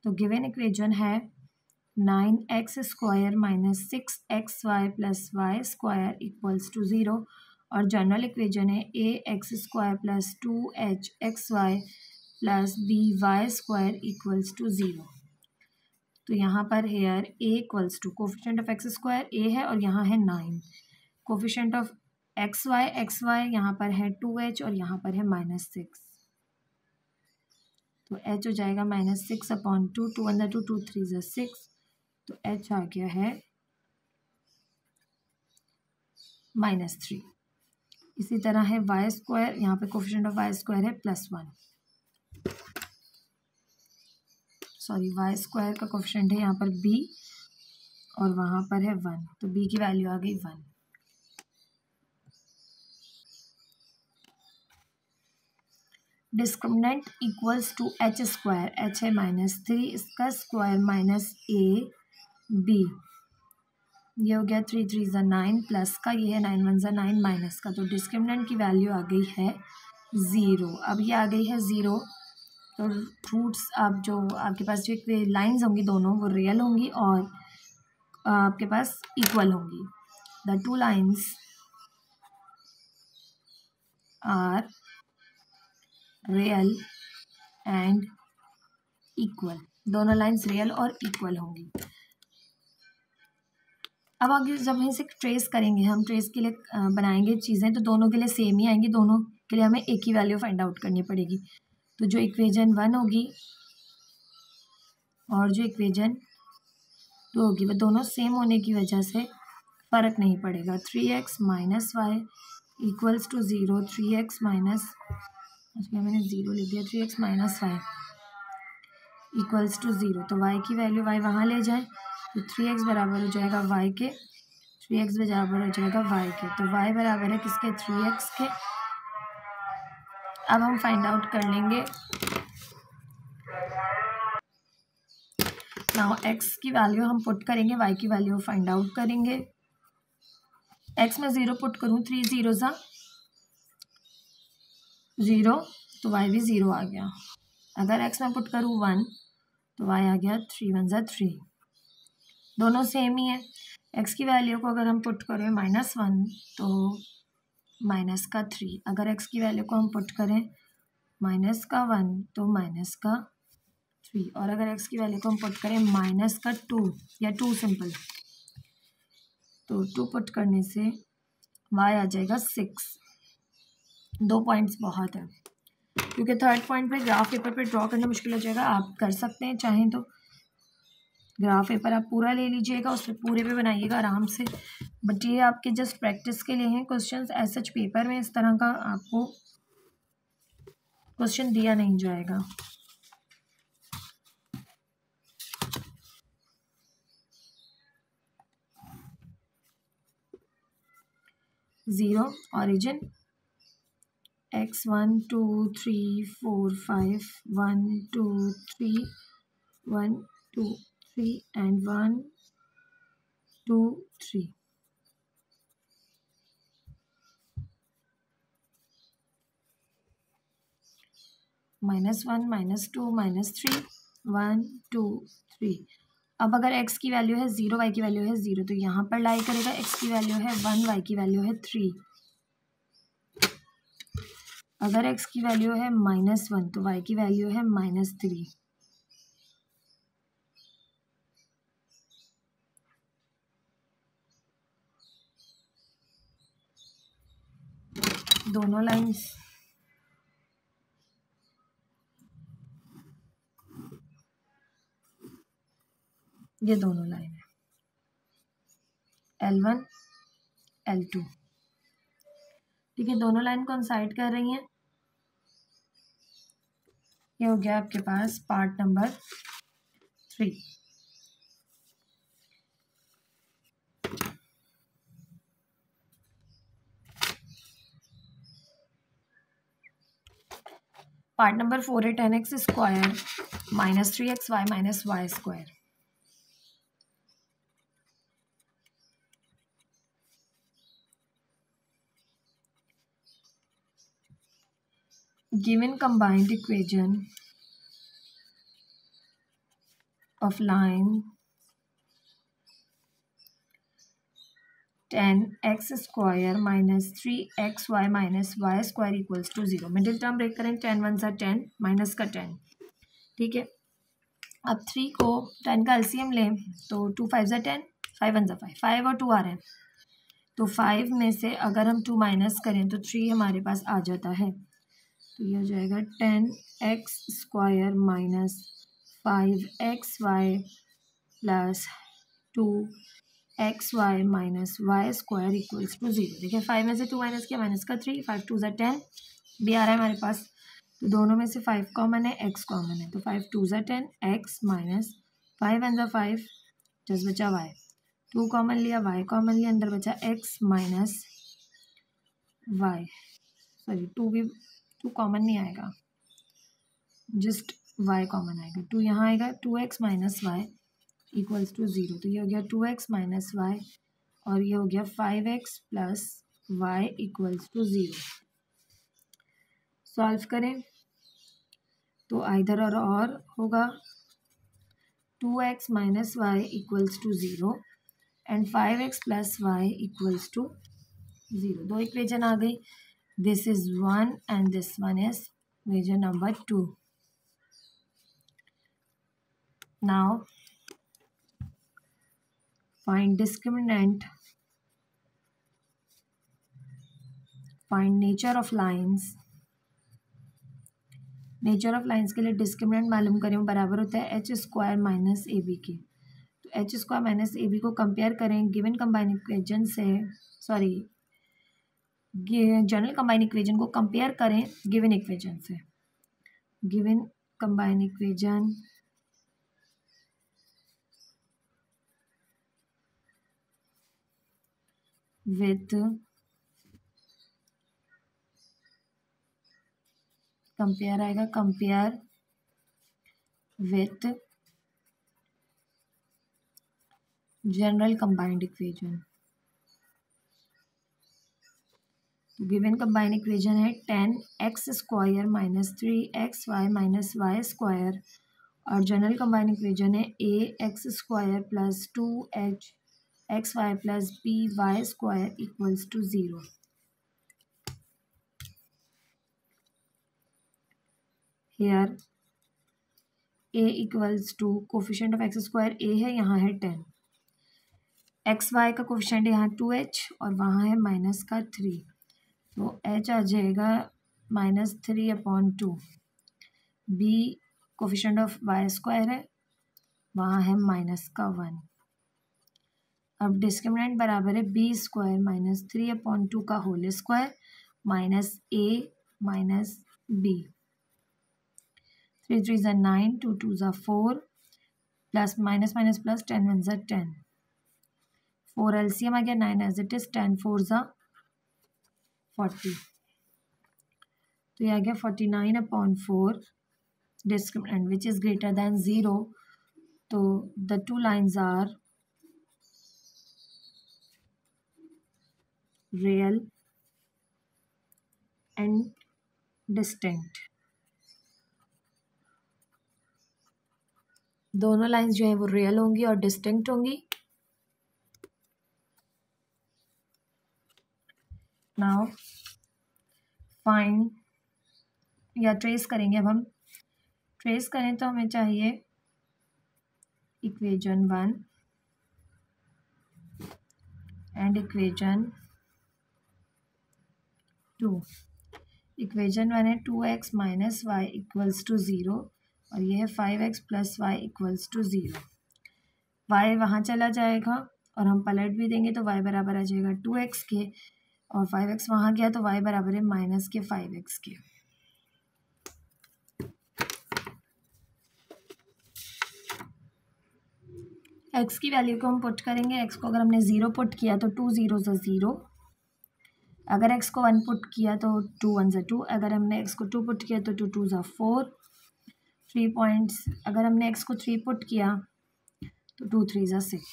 तो गिवन इक्वेशन है 9x² - 6xy + y² = 0 और जनरल इक्वेशन है ax² + 2hxy + by² = 0। तो यहाँ पर here a = coefficient of x² a है और यहाँ है 9, कोफिशिएंट ऑफ xy यहाँ पर है 2h और यहाँ पर है -6, तो h हो जाएगा -6/2, 2 × 2 2 3 = 6, तो h आ गया है -3। इसी तरह है y², यहाँ पे कोफिशिएंट ऑफ y² है +1, सॉरी y² का कोफिशिएंट है यहाँ पर b और वहाँ पर है 1, तो b की वैल्यू आ गई 1। Discriminant equals to h square, h है -3, इसका स्क्वायर -ab, ये हो गया 3 3 ज़ा 9 प्लस का, ये है 9 1 ज़ा 9 माइनस का। तो डिस्क्रिमिनेंट की वैल्यू आ गई है 0। अब ये आ गई है 0, तो रूट्स अब जो आपके पास जो लाइंस होंगी दोनों वो रियल होंगी और आपके पास इक्वल होंगी। The two lines are real and equal, दोनों लाइंस रियल और इक्वल होंगी। अब आगे जब हम इसे ट्रेस करेंगे, हम ट्रेस के लिए बनाएंगे चीज़ें, तो दोनों के लिए सेम ही आएंगी, दोनों के लिए हमें एक ही वैल्यू फाइंड आउट करनी पड़ेगी। तो जो इक्वेशन 1 होगी और जो इक्वेशन 2 होगी वो दोनों सेम होने की वजह से फ़र्क नहीं पड़ेगा। 3x minus y equals to 0, 3x minus, मैंने 0 लिख दिया, 3x minus y equals to 0। तो y की वैल्यू y वहाँ ले जाएं, तो 3x बराबर हो जाएगा y के, 3x बराबर हो जाएगा y के। तो y बराबर है किसके, 3x के। अब हम फाइंड आउट कर लेंगे नाउ x की वैल्यू हम पुट करेंगे, y की वैल्यू फाइंड आउट करेंगे। x में 0 पुट करूँ, 3 0 ज़ा 0, तो y भी 0 आ गया। अगर x में पुट करूँ 1, तो y आ गया 3 1 ज़ा 3, दोनों सेम ही है। x की वैल्यू को अगर हम पुट करें -1, तो माइनस का 3, अगर x की वैल्यू को हम पुट करें -1, तो -3, और अगर x की वैल्यू को हम पुट करें -2 या 2 सिंपल, तो 2 पुट करने से y आ जाएगा 6। 2 पॉइंट्स बहुत है, क्योंकि थर्ड पॉइंट पे ग्राफ पेपर पे ड्रॉ करना मुश्किल हो जाएगा। आप कर सकते हैं, चाहें तो ग्राफ पेपर आप पूरा ले लीजिएगा, उस पर पूरे पे बनाइएगा आराम से, बट ये आपके जस्ट प्रैक्टिस के लिए हैं। क्वेश्चंस एज सच पेपर में इस तरह का आपको क्वेश्चन दिया नहीं जाएगा। Zero origin x 1 2 3 4 5 1 2 3 1 2 3 and 1 2 3, -1 -2 -3 1 2 3। अब अगर x की वैल्यू है 0, y की वैल्यू है 0, तो यहाँ पर लाई करेगा। x की वैल्यू है 1, y की वैल्यू है 3। अगर x की वैल्यू है -1, तो y की वैल्यू है -3। दोनों लाइंस ये दोनों लाइन है L1 L2, ठीक है, दोनों लाइन कोइंसाइड कर रही हैं। ये हो गया आपके पास पार्ट नंबर 3। पार्ट नंबर 4 है 10x square -3xy -y square. Given combined equation of line 10x square -3xy -y square equals to 0। Middle term break करें, 10 1 सा 10 माइनस का 10, ठीक है। अब 3 को 10 का एलसीएम लें, तो 2 5 सा 10, 5 1 सा 5, 5 और 2 आ रहे हैं, तो 5 में से अगर हम 2 माइनस करें तो 3 हमारे पास आ जाता है। तो ये हो जाएगा 10x square -5xy plus 2xy -y square equals to 0। देखिए 5 में से 2 माइनस किया, माइनस का 3, 5 2 ज़ा 10 भी आ रहा है हमारे पास, तो दोनों में से 5 कॉमन है, x कॉमन है, तो 5 2 ज़ा 10, x माइनस 5 1 ज़ा 5, जस्ट बचा y, 2 कॉमन लिया, y कॉमन लिया, अंदर बचा x minus y, sorry 2 common नहीं आएगा, जस्ट y कॉमन आएगा, 2 यहाँ आएगा, 2x minus y equals to 0। तो ये हो गया 2x माइनस वाई और ये हो गया 5x plus y equals to 0। Solve करें तो आइदर और होगा 2x minus y equals to 0 and 5x plus y equals to 0। दो इक्वेशन आ गई, this is 1 and this one is equation number 2। Now find discriminant, find nature of lines. Nature of lines के लिए discriminant मालूम करें, बराबर होता है एच स्क्वायर माइनस ए बी के। तो एच स्क्वायर माइनस ए बी को कंपेयर करें गिवन कंबाइन इक्वेशन से, सॉरी जनरल कंबाइन इक्वेशन को कंपेयर करें गिवन इक्वेशन से। Given combine equation with compare आएगा, compare with general combined equation. Given combined equation है 10x square minus 3xy minus Y square और general combined equation है ax square plus 2hxy plus by square equals to 0। Here a equals to coefficient of x square a है, यहाँ है 10, x y का coefficient यहाँ 2h और वहाँ है माइनस का 3, तो h आ जाएगा -3/2। b coefficient of y square है, वहाँ है माइनस का 1। अब डिस्क्रिमिनेंट बराबर है b स्क्वायर माइनस 3/2 का whole square minus a minus b। 3 3 ज़ा 9, 2 2 ज़ा 4 प्लस माइनस माइनस प्लस 10 1 ज़ा 10, 4 एलसीएम आ गया 9 एज इट इज, 10 4 ज़ा 40, तो ये आ गया 49/4 discriminant which is greater than 0। तो the two lines are real and distinct. दोनों लाइंस जो है वो रियल होंगी और डिस्टिंक्ट होंगी। नाउ फाइंड या ट्रेस करेंगे, अब हम ट्रेस करें तो हमें चाहिए इक्वेशन 1 एंड इक्वेशन 2। इक्वेशन 1 है 2x minus y equals to 0 और ये है 5x plus y equals to 0। y वहाँ चला जाएगा और हम पलट भी देंगे तो y बराबर आ जाएगा 2x के, और 5x वहाँ गया तो y बराबर है माइनस के 5x के। x की वैल्यू को हम पुट करेंगे, x को अगर हमने 0 पुट किया तो 2 0 ज़ा 0, अगर x को 1 पुट किया तो 2 1 ज़ा 2, अगर हमने x को 2 पुट किया तो 2 2 ज़ा 4, 3 पॉइंट्स, अगर हमने x को 3 पुट किया तो 2 3 ज़ा 6,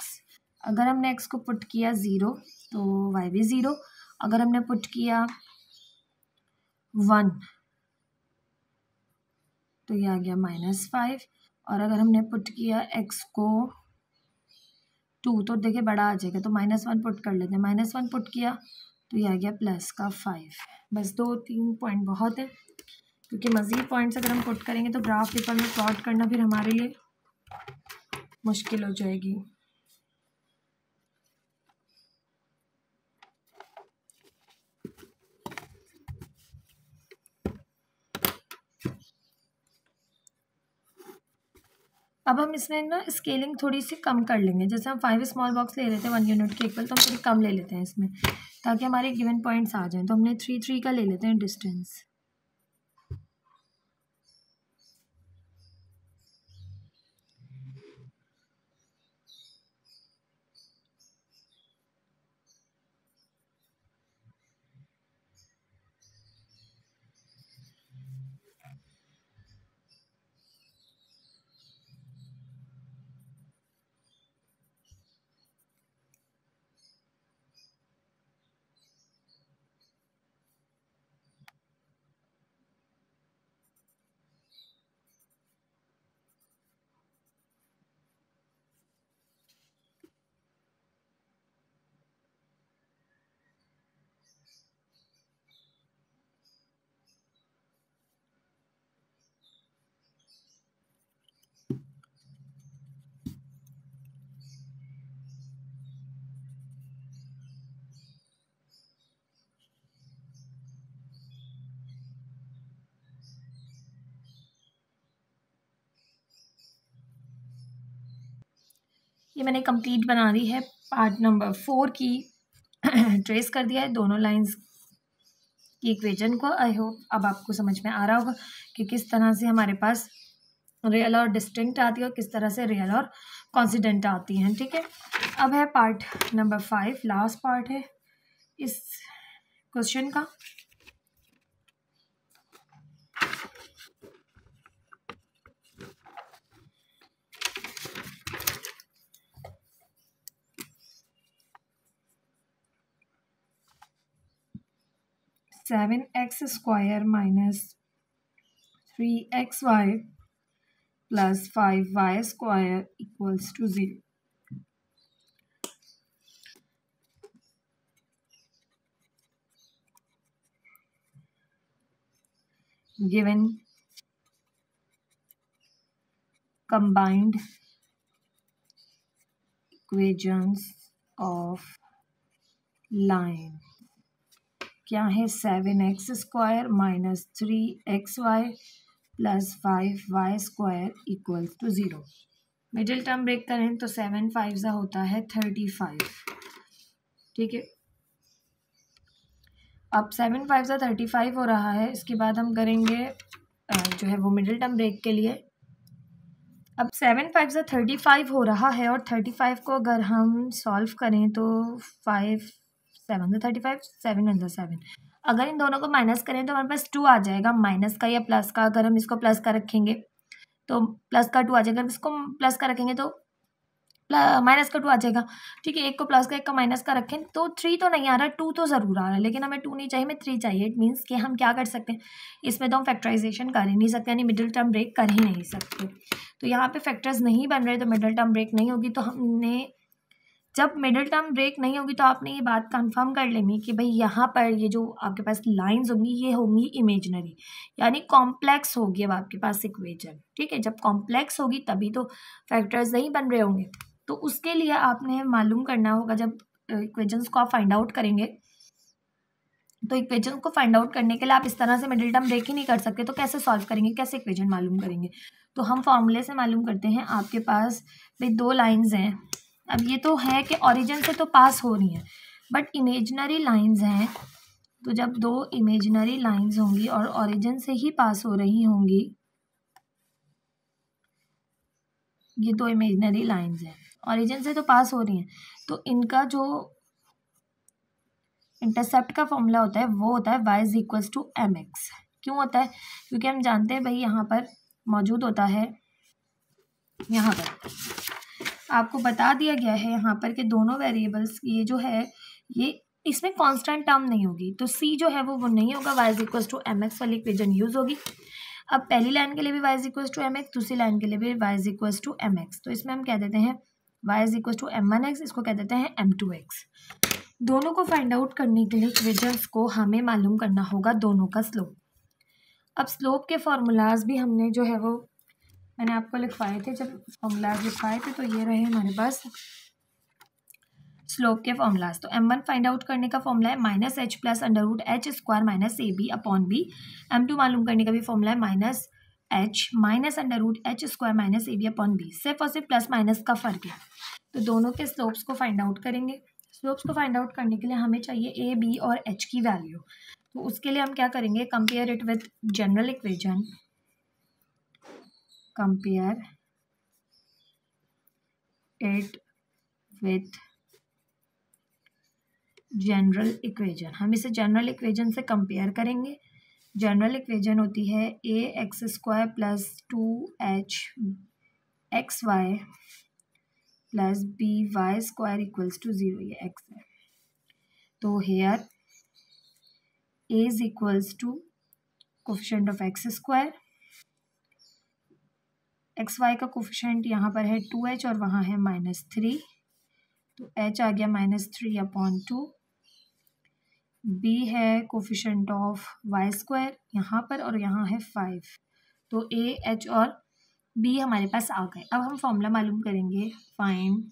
अगर हमने x को पुट किया 0 तो y भी 0, अगर हमने पुट किया 1 तो ये आ गया -5, और अगर हमने पुट किया x को 2 तो देखिए बड़ा आ जाएगा, तो -1 पुट कर लेते हैं, -1 पुट किया तो ये आ गया प्लस का 5। बस 2-3 पॉइंट बहुत है, क्योंकि मज़ीद पॉइंट्स अगर हम पुट करेंगे तो ग्राफ पेपर में प्लॉट करना फिर हमारे लिए मुश्किल हो जाएगी। अब हम इसमें ना स्केलिंग थोड़ी सी कम कर लेंगे, जैसे हम 5 स्मॉल बॉक्स ले रहे थे 1 यूनिट के इक्वल, तो हम थोड़ी कम ले लेते हैं इसमें ताकि हमारे गिवन पॉइंट्स आ जाएं। तो हमने 3 3 का ले लेते हैं डिस्टेंस। ये मैंने कंप्लीट बना दी है, पार्ट नंबर 4 की ट्रेस कर दिया है दोनों लाइंस की इक्वेशन को। आई होप अब आपको समझ में आ रहा होगा कि किस तरह से हमारे पास रियल और डिस्टिंक्ट आती है और किस तरह से रियल और कॉन्स्टेंट आती हैं। ठीक है, अब है पार्ट नंबर 5, लास्ट पार्ट है इस क्वेश्चन का। Seven x square minus 3xy plus 5y square equals to 0। Given combined equations of line क्या है, 7x square minus 3xy plus 5y square equals to 0। Middle term break करें तो 7 5 होता है 35। ठीक है, अब 7 5 35 हो रहा है। इसके बाद हम करेंगे जो है वो मिडिल टर्म ब्रेक के लिए। अब 7 5 35 हो रहा है और 35 को अगर हम सॉल्व करें तो 5 7 35 7 1 7। अगर इन दोनों को माइनस करें तो हमारे पास 2 आ जाएगा, माइनस का या प्लस का। अगर हम इसको प्लस का रखेंगे तो प्लस का 2 आ जाएगा, अगर इसको प्लस का रखेंगे तो माइनस का 2 आ जाएगा। ठीक है, एक को प्लस का एक का माइनस का रखें तो 3 तो नहीं आ रहा, 2 तो ज़रूर आ रहा है, लेकिन हमें 2 नहीं चाहिए, हमें 3 चाहिए। इट मीन्स कि हम क्या कर सकते हैं, इसमें तो हम फैक्टराइजेशन कर ही नहीं सकते, यानी मिडिल टर्म ब्रेक कर ही नहीं सकते। तो यहाँ पे फैक्टर्स नहीं बन रहे तो मिडिल टर्म ब्रेक नहीं होगी। तो हमने जब मिडिल टर्म ब्रेक नहीं होगी तो आपने ये बात कंफर्म कर लेनी कि भाई यहाँ पर ये जो आपके पास लाइंस होंगी ये होंगी इमेजिनरी, यानी कॉम्प्लेक्स होगी अब आपके पास इक्वेशन। ठीक है, जब कॉम्प्लेक्स होगी तभी तो फैक्टर्स नहीं बन रहे होंगे। तो उसके लिए आपने मालूम करना होगा, जब इक्वेशंस को आप फाइंड आउट करेंगे तो इक्वेशन को फाइंड आउट करने के लिए आप इस तरह से मिडिल टर्म ब्रेक ही नहीं कर सकते, तो कैसे सॉल्व करेंगे, कैसे इक्वेशन मालूम करेंगे। तो हम फॉर्मूले से मालूम करते हैं। आपके पास भाई 2 लाइंस हैं, अब ये तो है कि ओरिजिन से तो पास हो रही हैं बट इमेजिनरी लाइंस हैं। तो जब 2 इमेजिनरी लाइंस होंगी और ओरिजिन से ही पास हो रही होंगी, ये 2 इमेजिनरी लाइंस हैं, ओरिजिन से तो पास हो रही हैं, तो इनका जो इंटरसेप्ट का फॉर्मूला होता है वो होता है y is equals to mx। क्यों होता है, क्योंकि हम जानते हैं भाई यहाँ पर मौजूद होता है, यहाँ पर आपको बता दिया गया है यहाँ पर कि दोनों वेरिएबल्स ये जो है ये इसमें कांस्टेंट टर्म नहीं होगी, तो c जो है वो नहीं होगा, y is equals to mx वाली इक्वेशन यूज होगी। अब पहली लाइन के लिए भी y is equals to mx, दूसरी लाइन के लिए भी y is equals to mx। तो इसमें हम कह देते हैं y is equals to m1x, इसको कह देते हैं m2x। दोनों को फाइंड आउट करने के लिए इक्वेशंस को हमें मालूम करना होगा दोनों का स्लोप। अब स्लोप के फॉर्मूलाज भी हमने जो है वो मैंने आपको लिखवाए थे, जब फॉर्मूलाज लिखवाए थे तो ये रहे हमारे पास स्लोप के फॉर्मूलाज। तो m1 फाइंड आउट करने का फॉर्मूला है minus h plus under root h square minus A B upon b. m2 मालूम करने का भी फॉर्मूला है minus h minus under root h square minus A B upon b. सिर्फ और सिर्फ प्लस माइनस का फर्क है। तो दोनों के स्लोप्स को फाइंड आउट करेंगे। स्लोप्स को फाइंड आउट करने के लिए हमें चाहिए ए बी और एच की वैल्यू। तो उसके लिए हम क्या करेंगे, compare it with general equation, compare it with general equation. हम इसे जनरल इक्वेशन से कंपेयर करेंगे। जनरल इक्वेशन होती है A X square plus 2h X Y plus B Y square equals to 0, ये एक्स है। तो here a is equals to coefficient of x square, x y का कोफिशिएंट यहाँ पर है 2h और वहाँ है -3, तो h आ गया -3 अपॉन 2। b है कोफिशिएंट ऑफ वाई स्क्वायर यहाँ पर और यहाँ है 5, तो a h और b हमारे पास आ गए। अब हम फॉर्मूला मालूम करेंगे, find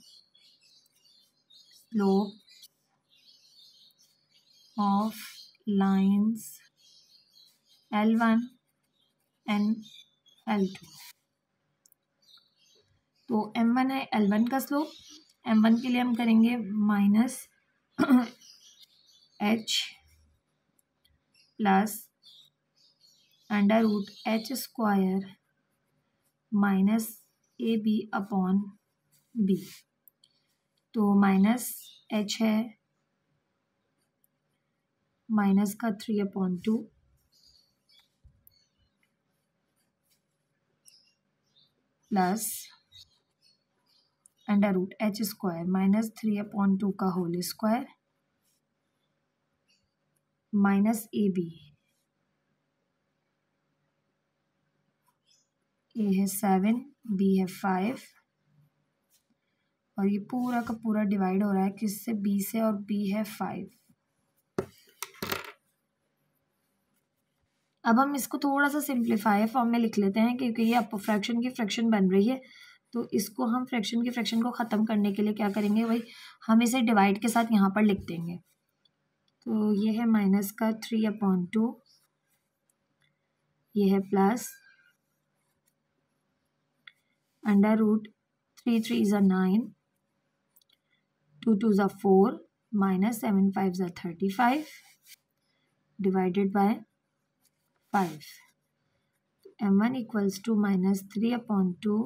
slope of lines L1 and L2। तो m1 है L1 का स्लोप, m1 के लिए हम करेंगे minus h plus under root h square minus A B upon B. तो माइनस h है माइनस का 3/2 plus under root h square minus 3/2 का whole square minus A B, A है 7 बी है 5 और ये पूरा का पूरा डिवाइड हो रहा है किससे, बी से, और बी है 5। अब हम इसको थोड़ा सा सिंप्लीफाई फॉर्म में लिख लेते हैं क्योंकि ये अब फ्रैक्शन की फ्रैक्शन बन रही है। तो इसको हम फ्रैक्शन की फ्रैक्शन को ख़त्म करने के लिए क्या करेंगे, भाई हम इसे डिवाइड के साथ यहाँ पर लिख देंगे। तो ये है माइनस का 3/2, ये है प्लस अंडर रूट 3 3 ज़ा 9, 2 2 ज़ा 4 माइनस 7 5 ज़ा 35 divided by 5। m1 equals to minus 3/2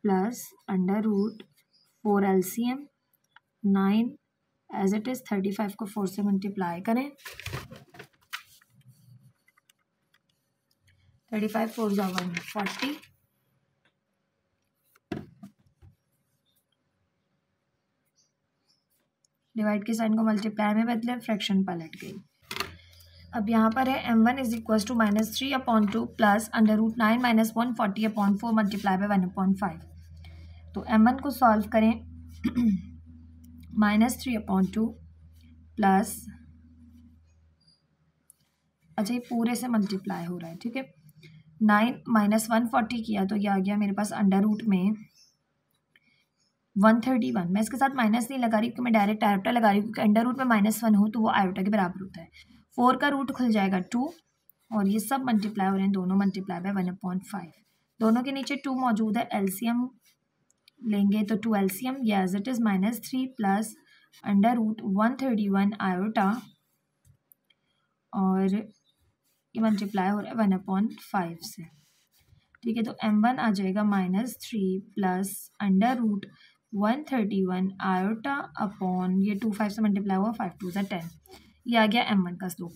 plus under root 4 LCM 9 as it is 35 को 4 से मल्टीप्लाई करें, 35 4 ज़ा 140 डिवाइड के साइन को मल्टीप्लाई में बदले, फ्रैक्शन पलट गई। अब यहाँ पर है m1 is equals to minus 3/2 plus under root 9 minus 140/4 multiply by 1/5। तो m1 को सॉल्व करें माइनस 3/2 प्लस, अच्छा ये पूरे से मल्टीप्लाई हो रहा है, ठीक है, 9 माइनस 140 किया तो ये आ गया मेरे पास अंडर रूट में 131। मैं इसके साथ माइनस नहीं लगा रही क्योंकि मैं डायरेक्ट आयोटा लगा रही हूँ, क्योंकि अंडर रूट में -1 हो तो वो आयोटा के बराबर होता है। 4 का रूट खुल जाएगा 2 और ये सब मल्टीप्लाई हो रहे हैं, दोनों मल्टीप्लाई बाय 1/5। दोनों के नीचे 2 मौजूद है, एलसीएम लेंगे तो 2 एलसीएम, ये as it is -3 plus under root 131 iota और ये मल्टीप्लाई हो रहा है 1/5 से, ठीक है। तो m1 आ जाएगा -3 plus under root 131 iota upon ये 2 5 से मल्टीप्लाई हुआ 5 2 ज़ा 10, ये आ गया m1 का स्लोप,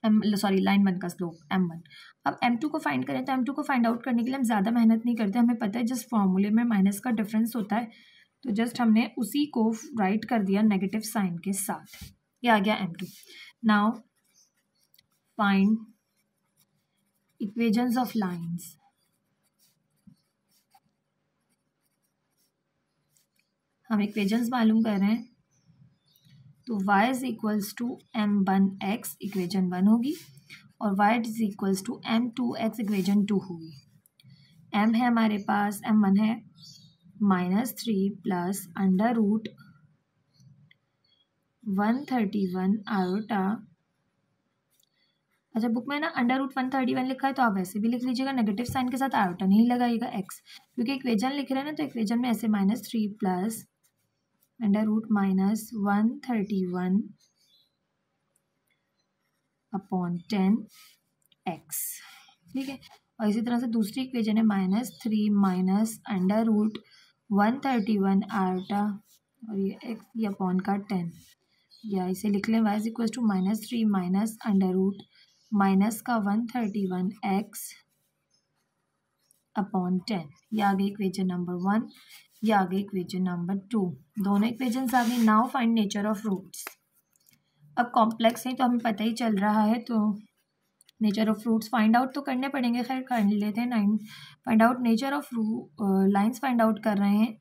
लाइन 1 का स्लोप m1। अब m2 को फाइंड करें तो m2 को फाइंड आउट करने के लिए हम ज़्यादा मेहनत नहीं करते, हमें पता है जिस फॉर्मूले में माइनस का डिफरेंस होता है तो जस्ट हमने उसी को राइट कर दिया नेगेटिव साइन के साथ, ये आ गया m2। Now find equations of lines. हम इक्वेशंस मालूम कर रहे हैं तो y is equals to m1x equation 1 होगी और y is equals to m2x equation 2 होगी। m है हमारे पास, m1 है -3 प्लस अंडर रूट 131 आयोटा, अच्छा बुक में ना अंडर रूट 131 लिखा है तो आप वैसे भी लिख लीजिएगा, नेगेटिव साइन के साथ आयोटा नहीं लगाइएगा x, क्योंकि इक्वेशन लिख रहे हैं ना तो इक्वेशन में ऐसे -3 plus under root -131 upon 10x, ठीक है। और इसी तरह से दूसरी इक्वेशन है -3 माइनस अंडर रूट 131 आयोटा और ये x ये अपॉन का 10, या इसे लिख लें y is equal to -3 minus under root minus का 131x अपॉन 10, ये आ गई इक्वेशन नंबर 1, ये आ गई इक्वेशन नंबर 2, दोनों इक्वेशन आ गई। Now find nature of roots. अब कॉम्प्लेक्स है तो हमें पता ही चल रहा है तो nature of roots find out तो करने पड़ेंगे, खैर कर लेते हैं। Find out nature of lines find out कर रहे हैं।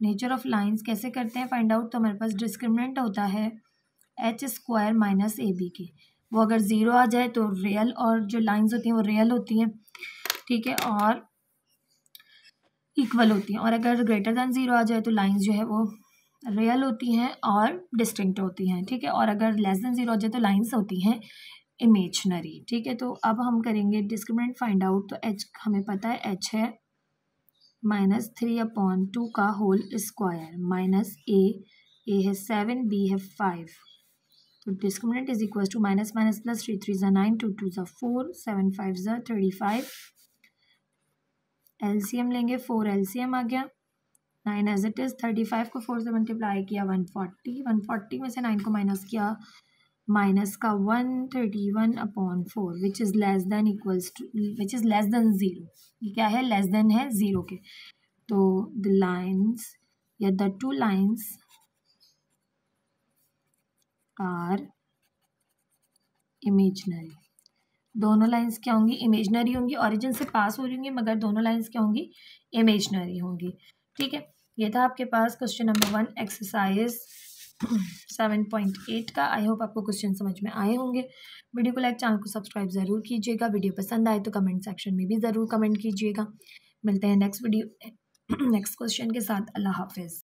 नेचर ऑफ लाइंस कैसे करते हैं फाइंड आउट, तो हमारे पास डिस्क्रिमिनेंट होता है h स्क्वायर माइनस ए बी की, वो अगर 0 आ जाए तो रियल, और जो लाइंस होती हैं वो रियल होती हैं, ठीक है, और इक्वल होती हैं, और अगर ग्रेटर दैन 0 आ जाए तो लाइंस जो है वो रियल होती हैं और डिस्टिंक्ट होती हैं, ठीक है, और अगर लेस दैन 0 आ जाए तो लाइंस होती हैं इमेजनरी, ठीक है। तो अब हम करेंगे डिस्क्रिमिनेंट फाइंड आउट। तो h हमें पता है h है -3/2 का होल स्क्वायर माइनस ए है 7, बी है 5। तो discriminant is equal to minus minus plus 3 3 ज़ा 9 2 2 ज़ा 4 7 5 ज़ा 35। एलसीएम लेंगे, 4 एलसीएम आ गया, 9 एज इट इज़। 35 को 4 से मल्टीप्लाई किया 140, 140 में से 9 को माइनस किया, माइनस का 131/4 which is less than equals to which is less than 0। ये क्या है, लेस देन है 0 के। तो द लाइन्स या the two lines are imaginary. दोनों लाइन्स क्या होंगी, इमेजनरी होंगी। ओरिजिन से पास हो रही होंगी मगर दोनों लाइन्स क्या होंगी, इमेजनरी होंगी। ठीक है, ये था आपके पास क्वेश्चन नंबर 1 एक्सरसाइज 7.8 का। आई होप आपको क्वेश्चन समझ में आए होंगे। वीडियो को लाइक, चैनल को सब्सक्राइब ज़रूर कीजिएगा। वीडियो पसंद आए तो कमेंट सेक्शन में भी ज़रूर कमेंट कीजिएगा। मिलते हैं नेक्स्ट वीडियो नेक्स्ट क्वेश्चन के साथ। अल्लाह हाफिज़।